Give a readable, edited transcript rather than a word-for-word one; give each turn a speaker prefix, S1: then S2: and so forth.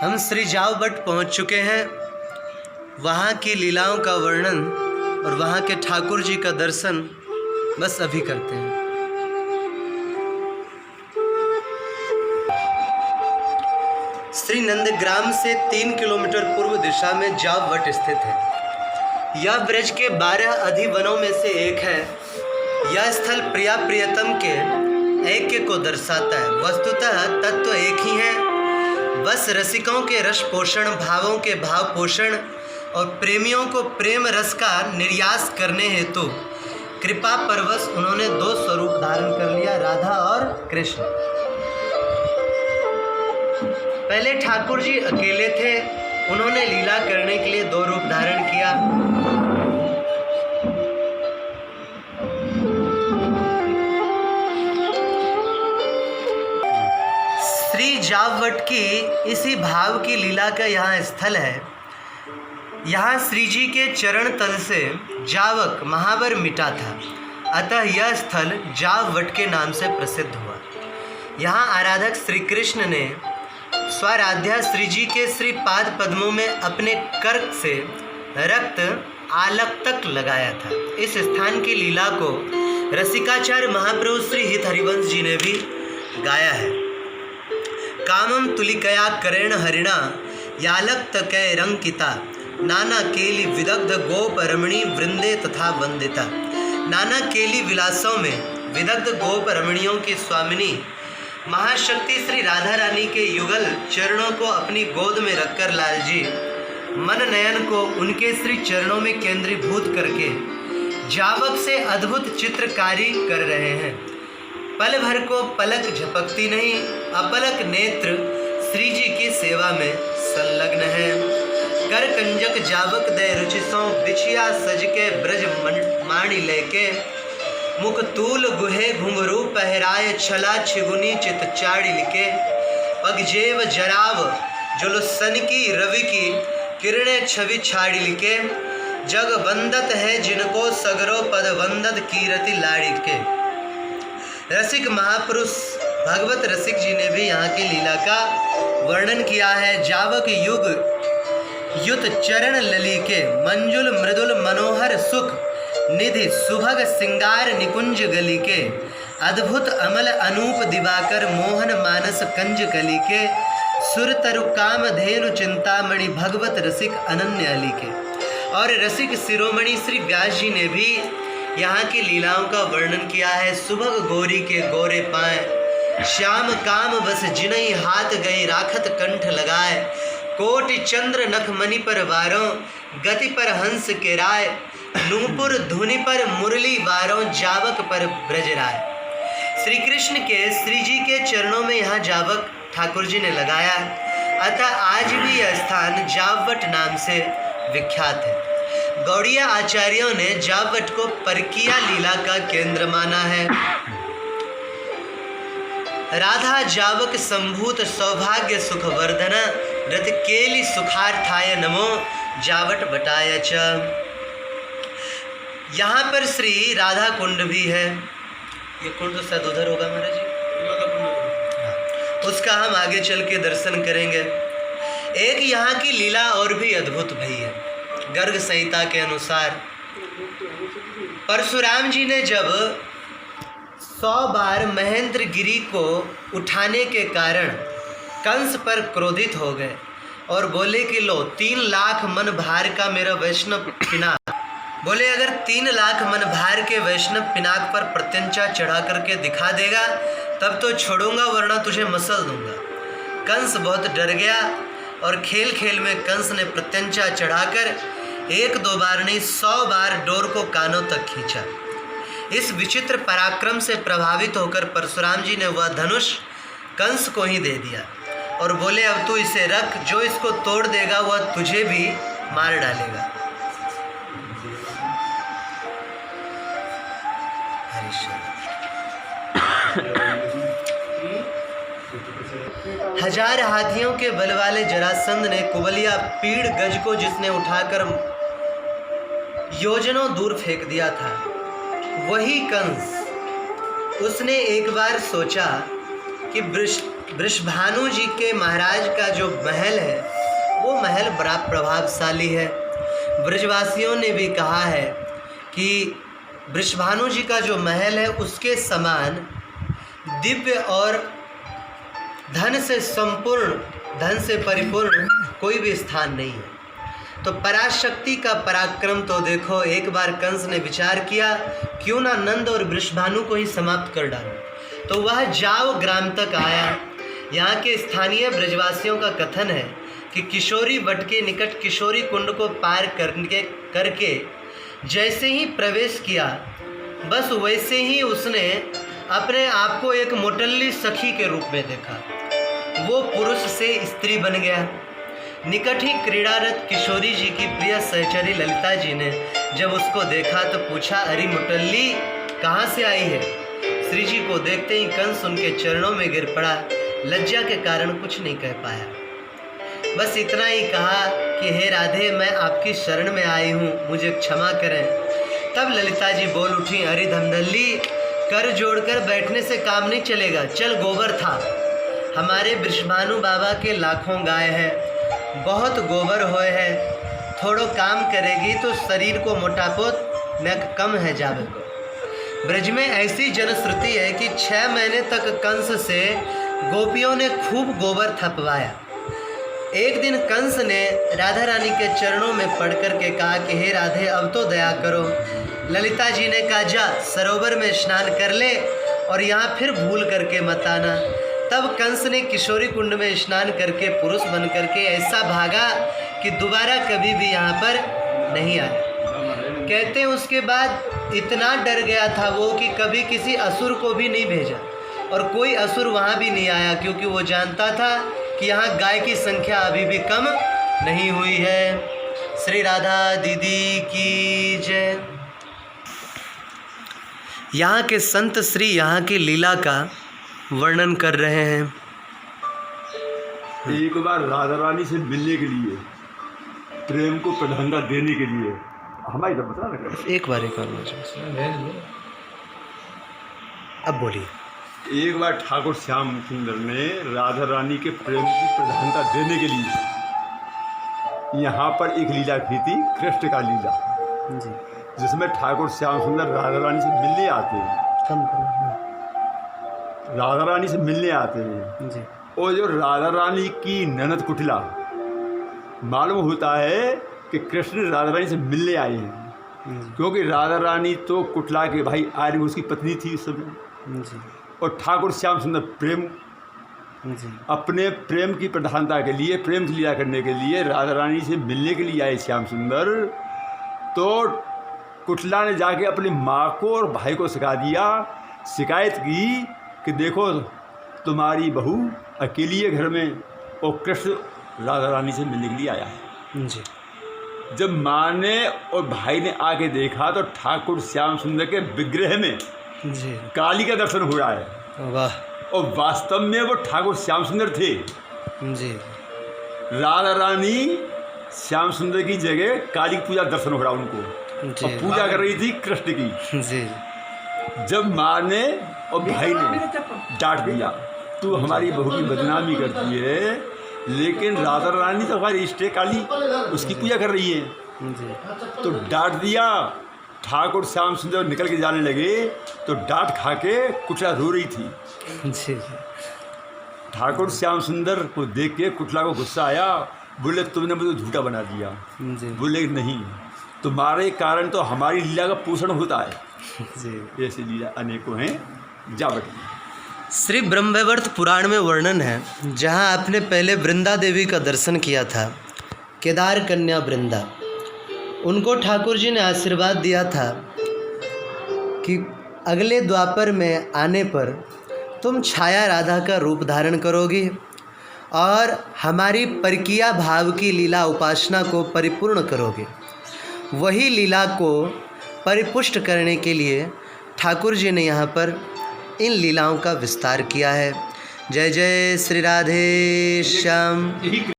S1: हम श्री जाववट पहुंच चुके हैं। वहाँ की लीलाओं का वर्णन और वहाँ के ठाकुर जी का दर्शन बस अभी करते हैं। श्री नंदग्राम से 3 किलोमीटर पूर्व दिशा में जाववट स्थित है। यह ब्रज के 12 अधिवनों में से एक है। यह स्थल प्रिया प्रियतम के ऐक्य को दर्शाता है। वस्तुतः तत्व एक ही है, बस रसिकों के रस पोषण, भावों के भाव पोषण और प्रेमियों को प्रेम रस का निर्यास करने हेतु कृपा परवश उन्होंने 2 स्वरूप धारण कर लिया, राधा और कृष्ण। पहले ठाकुर जी अकेले थे, उन्होंने लीला करने के लिए 2 रूप धारण किया। श्री जाववट की इसी भाव की लीला का यहाँ स्थल है। यहाँ श्री जी के चरण तल से जावक महावर मिटा था, अतः यह स्थल जाववट के नाम से प्रसिद्ध हुआ। यहाँ आराधक श्री कृष्ण ने स्वाराध्या श्री जी के श्री पाद पद्मों में अपने कर्क से रक्त आलक तक लगाया था। इस स्थान की लीला को रसिकाचार्य महाप्रभु श्री हित हरिवंश जी ने भी गाया है। कामम तुलिकया करेण हरिणा यालक तकै रंकिता नाना केली विदग्ध गोप रमणी वृंदे तथा वंदिता। नाना केली विलासों में विदग्ध गोप रमणियों की स्वामिनी महाशक्ति श्री राधा रानी के युगल चरणों को अपनी गोद में रखकर लालजी मन नयन को उनके श्री चरणों में केंद्रीभूत करके जावक से अद्भुत चित्रकारी कर रहे हैं। पल भर को पलक झपकती नहीं, अपलक नेत्र श्री जी की सेवा में संलग्न है। कर कंजक जावक दे रुचिसों बिछिया सज के ब्रज माणी लेके मुख तूल गुहे घुंघरू पहराए छला छिगुनी चित चाड़ी लिके पगजेव जराव जुलसन की रवि की किरणें छवि छाड़ी लिके जग वंदत है जिनको सगरो पद वंदत कीरति लाड़ी के। रसिक महापुरुष भगवत रसिक जी ने भी यहाँ की लीला का वर्णन किया है। जावक युग युत चरण लली के मंजुल मृदुल मनोहर सुख निधि सुभग सिंगार निकुंज गली के अद्भुत अमल अनूप दिवाकर मोहन मानस कंज कली के सुर तरु काम धेनु चिंतामणि भगवत रसिक अनन्य अली के। और रसिक शिरोमणि श्री व्यास जी ने भी यहाँ की लीलाओं का वर्णन किया है। सुभग गोरी के गोरे पाए श्याम काम बस जिनई हाथ गई राखत कंठ लगाए कोटि चंद्र नख मणि पर वारों गति पर हंस के राय नूपुर धुनि पर मुरली वारों जावक पर ब्रज राय। श्री कृष्ण के श्री जी के चरणों में यहाँ जावक ठाकुर जी ने लगाया, अतः आज भी यह स्थान जाववट नाम से विख्यात है। गौड़िया आचार्यों ने जाववट को परकीया लीला का केंद्र माना है। राधा जावक संभूत सौभाग्य सुख वर्धना रत केली सुखार्थाय नमो जावट बटाय च। यहाँ पर श्री राधा कुंड भी है। ये कुंड तो शायद उधर होगा महाराज जी, उसका हम आगे चल के दर्शन करेंगे। एक यहाँ की लीला और भी अद्भुत भई है। गर्ग संहिता के अनुसार परशुराम जी ने जब 100 बार महेंद्र गिरी को उठाने के कारण कंस पर क्रोधित हो गए और बोले कि लो 3 लाख मन भार का मेरा वैष्णव पिनाक, बोले अगर 3 लाख मन भार के वैष्णव पिनाक पर प्रत्यंचा चढ़ा करके दिखा देगा तब तो छोड़ूंगा, वरना तुझे मसल दूंगा। कंस बहुत डर गया और खेल खेल में कंस ने प्रत्यंचा चढ़ाकर 1-2 बार नहीं 100 बार डोर को कानों तक खींचा। इस विचित्र पराक्रम से प्रभावित होकर परशुराम जी ने वह धनुष कंस को ही दे दिया और बोले अब तू इसे रख, जो इसको तोड़ देगा वह तुझे भी मार डालेगा। हजार हाथियों के बल वाले जरासंध ने कुबलिया पीड़ गज को जिसने उठाकर योजनों दूर फेंक दिया था, वही कंस, उसने एक बार सोचा कि वृषभानु जी के महाराज का जो महल है वो महल बड़ा प्रभावशाली है। ब्रजवासियों ने भी कहा है कि वृषभानु जी का जो महल है उसके समान दिव्य और धन से संपूर्ण, धन से परिपूर्ण कोई भी स्थान नहीं है। तो पराशक्ति का पराक्रम तो देखो, एक बार कंस ने विचार किया क्यों ना नंद और वृषभानु को ही समाप्त कर डालूं, तो वह जाव ग्राम तक आया। यहाँ के स्थानीय ब्रजवासियों का कथन है कि किशोरी वट के निकट किशोरी कुंड को पार करके जैसे ही प्रवेश किया, बस वैसे ही उसने अपने आप को एक मोटल्ली सखी के रूप में देखा। वो पुरुष से स्त्री बन गया। निकट ही क्रीड़ारत किशोरी जी की प्रिय सहचरी ललिता जी ने जब उसको देखा तो पूछा, अरे मुटल्ली कहाँ से आई है? श्री जी को देखते ही कंस उनके चरणों में गिर पड़ा। लज्जा के कारण कुछ नहीं कह पाया, बस इतना ही कहा कि हे राधे, मैं आपकी शरण में आई हूँ, मुझे क्षमा करें। तब ललिता जी बोल उठी, अरे धमदल्ली, कर जोड़कर बैठने से काम नहीं चलेगा, चल गोबर था। हमारे वृषभानु बाबा के लाखों गाय हैं, बहुत गोबर होए है, थोड़ो काम करेगी तो शरीर को मोटापो न कम है जावे को। ब्रज में ऐसी जनश्रुति है कि 6 महीने तक कंस से गोपियों ने खूब गोबर थपवाया। एक दिन कंस ने राधा रानी के चरणों में पड़ कर के कहा कि हे राधे, अब तो दया करो। ललिता जी ने कहा, जा सरोवर में स्नान कर ले और यहाँ फिर भूल करके मत आना। तब कंस ने किशोरी कुंड में स्नान करके पुरुष बन करके ऐसा भागा कि दोबारा कभी भी यहाँ पर नहीं आया। कहते हैं उसके बाद इतना डर गया था वो कि कभी किसी असुर को भी नहीं भेजा और कोई असुर वहाँ भी नहीं आया, क्योंकि वो जानता था कि यहाँ गाय की संख्या अभी भी कम नहीं हुई है। श्री राधा दीदी की जय। यहाँ के संत श्री यहाँ की लीला का वर्णन कर रहे हैं।
S2: एक बार राधा रानी से मिलने के लिए, प्रेम को प्रधानता देने के लिए, हमारी जब बता रहे
S1: एक बार अब बोलिए।
S2: एक बार ठाकुर श्याम सुंदर ने राधा रानी के प्रेम की प्रधानता देने के लिए यहाँ पर एक लीला की थी, कृष्ण का लीला
S1: जी,
S2: जिसमें ठाकुर श्याम सुंदर राधा रानी से मिलने आते हैं। राधा रानी से मिलने आते हैं
S1: जी।
S2: और जो राधा रानी की ननद कुटिला, मालूम होता है कि कृष्ण राधा रानी से मिलने आए हैं, क्योंकि राधा रानी तो कुटिला के भाई आर्य उसकी पत्नी थी उस समय
S1: जी।
S2: और ठाकुर श्याम सुंदर प्रेम
S1: जी।
S2: अपने प्रेम की प्रधानता के लिए, प्रेम की लीला करने के लिए राधा रानी से मिलने के लिए आए श्याम सुंदर। तो कुटिला ने जाके अपनी माँ को और भाई को शिकायत की कि देखो तुम्हारी बहू अकेली है घर में और कृष्ण राधा रानी से मिलने के लिए आया है
S1: जी।
S2: जब माँ ने और भाई ने आके देखा तो ठाकुर श्याम सुंदर के विग्रह में
S1: जी
S2: काली का दर्शन हो रहा है।
S1: वाह।
S2: और वास्तव में वो ठाकुर श्याम सुंदर थे।
S1: जी।
S2: राधा रानी श्याम सुंदर की जगह काली की पूजा दर्शन हो रहा उनको, और पूजा कर रही थी कृष्ण की।
S1: जी।
S2: जब माँ ने और भाई ने डांट दिया, तू हमारी बहू की बदनामी करती है, लेकिन राधा रानी तो हमारी इष्ट काली, उसकी पूजा कर रही है
S1: जी।
S2: तो डांट दिया। ठाकुर श्याम सुंदर निकल के जाने लगे तो डांट खा के कुटिला रो रही थी।
S1: जी।
S2: ठाकुर श्याम सुंदर को देख के कुटिला को गुस्सा आया, बोले तुमने मुझे झूठा बना दिया।
S1: जी।
S2: बोले नहीं, तुम्हारे कारण तो हमारी लीला का पोषण होता है।
S1: जी।
S2: ऐसी लीला अनेकों हैं। जावट
S1: श्री ब्रह्मवैवर्त पुराण में वर्णन है, जहाँ आपने पहले वृंदा देवी का दर्शन किया था, केदार कन्या वृंदा। उनको ठाकुर जी ने आशीर्वाद दिया था कि अगले द्वापर में आने पर तुम छाया राधा का रूप धारण करोगी और हमारी परकीया भाव की लीला उपासना को परिपूर्ण करोगे। वही लीला को परिपुष्ट करने के लिए ठाकुर जी ने यहाँ पर इन लीलाओं का विस्तार किया है। जय जय श्री राधे श्याम।